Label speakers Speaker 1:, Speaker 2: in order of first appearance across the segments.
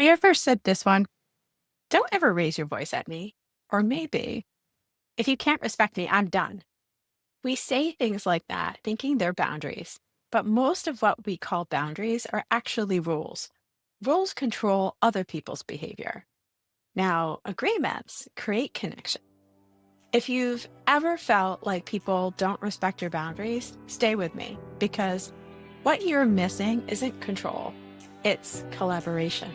Speaker 1: Beyor first said this one, don't ever raise your voice at me. Or maybe, if you can't respect me, I'm done. We say things like that thinking they're boundaries, but most of what we call boundaries are actually rules. Rules control other people's behavior. Now, agreements create connection. If you've ever felt like people don't respect your boundaries, stay with me because what you're missing isn't control, it's collaboration.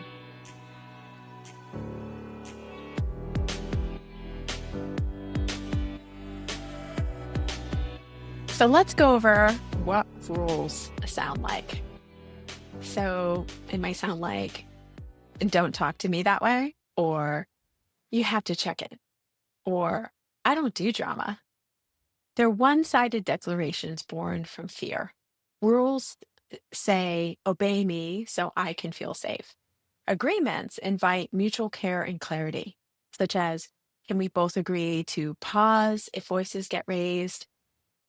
Speaker 1: So let's go over what rules sound like. So it might sound like, don't talk to me that way, or you have to check it, or I don't do drama. They're one sided declarations born from fear. Rules say, obey me so I can feel safe. Agreements invite mutual care and clarity, such as, can we both agree to pause if voices get raised?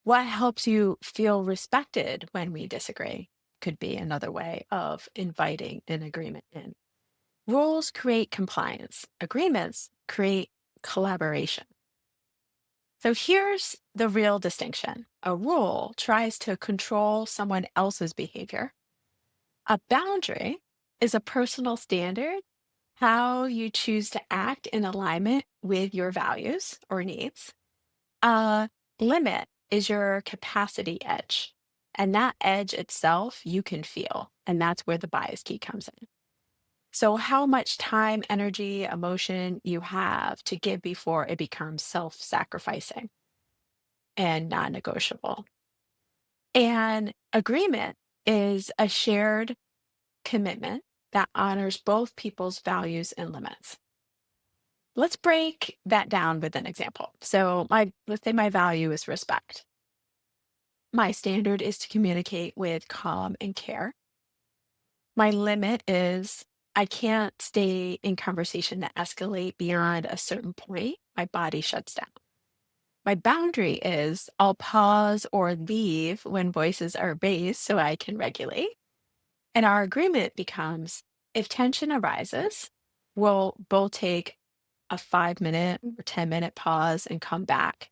Speaker 1: What helps you feel respected when we disagree? Could be another way of inviting an agreement in. Rules create compliance, agreements create collaboration. So here's the real distinction. A rule tries to control someone else's behavior. A boundary is a personal standard, how you choose to act in alignment with your values or needs. A limit is your capacity edge. And that edge itself you can feel. And that's where the bias key comes in. So, how much time, energy, emotion you have to give before it becomes self sacrificing and non negotiable. And agreement is a shared commitment that honors both people's values and limits. Let's break that down with an example. So, let's say my value is respect. My standard is to communicate with calm and care. My limit is I can't stay in conversation that escalate beyond a certain point. My body shuts down. My boundary is I'll pause or leave when voices are raised so I can regulate. And our agreement becomes if tension arises, we'll both take a 5 minute or 10-minute pause and come back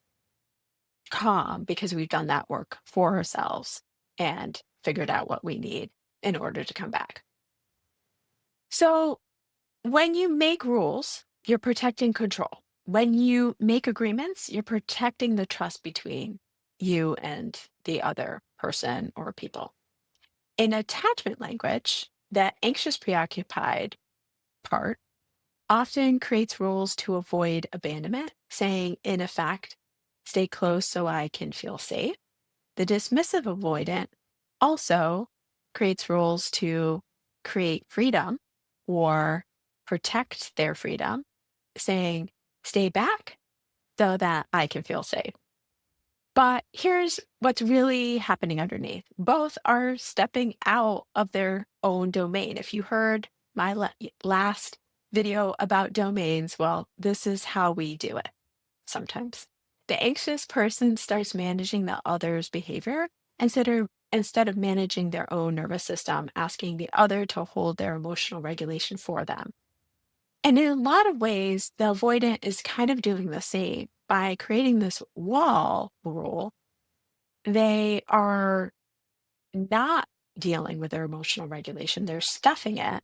Speaker 1: calm because we've done that work for ourselves and figured out what we need in order to come back. So when you make rules, you're protecting control. When you make agreements, you're protecting the trust between you and the other person or people. In attachment language, the anxious preoccupied part often creates rules to avoid abandonment, saying, in effect, stay close so I can feel safe. The dismissive avoidant also creates rules to create freedom or protect their freedom, saying, stay back so that I can feel safe. But here's what's really happening underneath. Both are stepping out of their own domain. If you heard my last video about domains, well, this is how we do it sometimes. The anxious person starts managing the other's behavior instead of managing their own nervous system, asking the other to hold their emotional regulation for them. And in a lot of ways, the avoidant is kind of doing the same by creating this wall rule. They are not dealing with their emotional regulation. They're stuffing it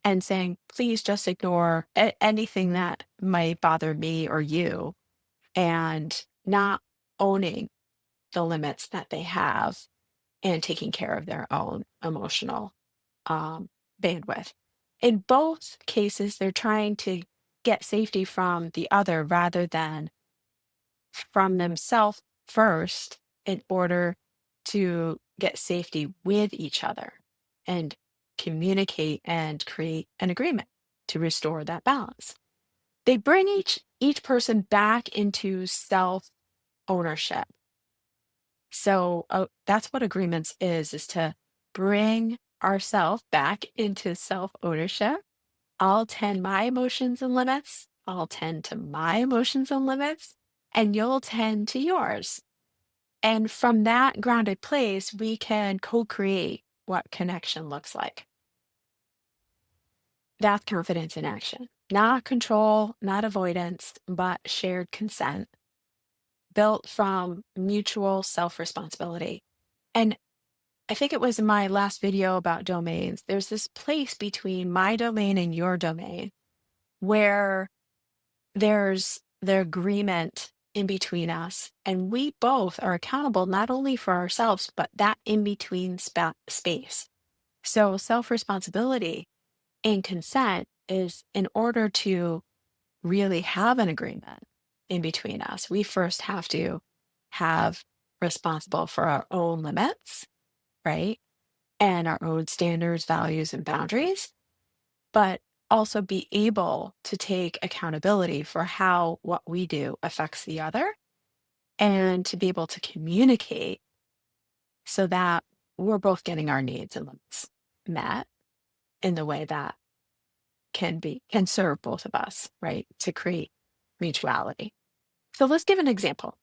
Speaker 1: and saying, please just ignore anything that might bother me or you, and not owning the limits that they have and taking care of their own emotional um, bandwidth. In both cases, they're trying to get safety from the other rather than from themselves first in order to get safety with each other and communicate and create an agreement to restore that balance. They bring each person back into self ownership. So that's what agreements is to bring ourselves back into self ownership. I'll tend my emotions and limits. I'll tend to my emotions and limits, and you'll tend to yours. And from that grounded place, we can co create what connection looks like. That's confidence in action. Not control, not avoidance, but shared consent built from mutual self responsibility. And I think it was in my last video about domains. There's this place between my domain and your domain where there's the agreement in between us. And we both are accountable not only for ourselves, but that in between space. So self responsibility and consent is in order to really have an agreement in between us. We first have to have responsible for our own limits, right? And our own standards, values, and boundaries, but also be able to take accountability for how what we do affects the other and to be able to communicate so that we're both getting our needs and limits met in the way that can serve both of us, right? To create mutuality. So let's give an example.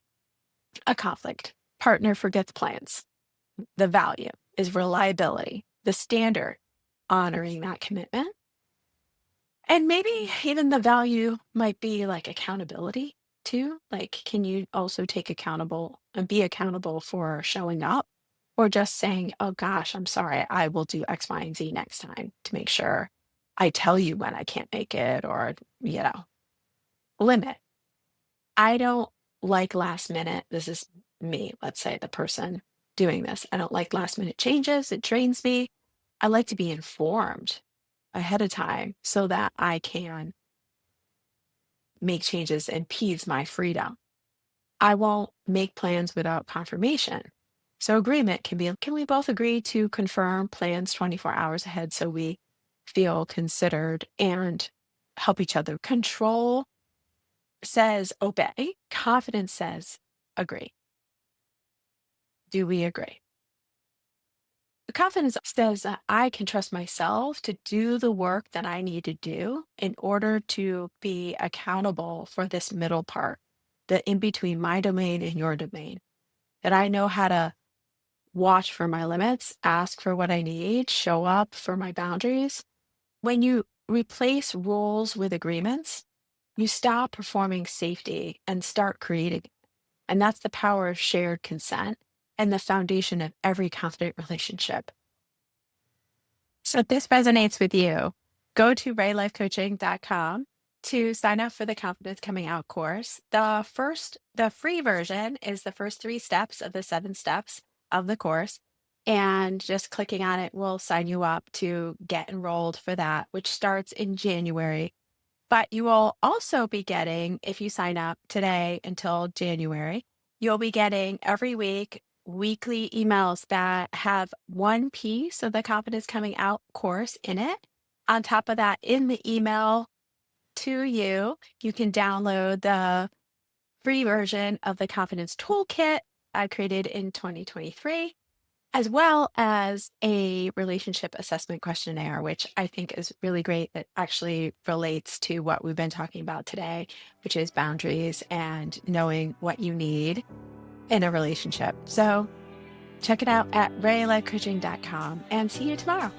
Speaker 1: A conflict. Partner forgets plans. The value is reliability. The standard, honoring that commitment. And maybe even the value might be like accountability too. Like, can you also take accountable and be accountable for showing up or just saying, oh gosh, I'm sorry, I will do X, Y, and Z next time to make sure I tell you when I can't make it or, limit. I don't like last minute. This is me, let's say the person doing this. I don't like last minute changes. It drains me. I like to be informed ahead of time so that I can make changes and impedes my freedom. I won't make plans without confirmation. So agreement can we both agree to confirm plans 24 hours ahead so we feel considered and help each other? Control says obey. Confidence says agree. Do we agree? The confidence says that I can trust myself to do the work that I need to do in order to be accountable for this middle part, the in between my domain and your domain, that I know how to watch for my limits, ask for what I need, show up for my boundaries. When you replace rules with agreements, you stop performing safety and start creating. And that's the power of shared consent and the foundation of every confident relationship. So if this resonates with you, go to raylifecoaching.com to sign up for the Confidence Coming Out course. The free version is the first 3 steps of the 7 steps of the course. And just clicking on it will sign you up to get enrolled for that, which starts in January. But you will also be getting, if you sign up today until January, you'll be getting every week weekly emails that have one piece of the Confidence Coming Out course in it. On top of that, in the email to you, you can download the free version of the Confidence Toolkit I created in 2023, as well as a relationship assessment questionnaire, which I think is really great. That actually relates to what we've been talking about today, which is boundaries and knowing what you need in a relationship. So check it out at raylifecoaching.com and see you tomorrow.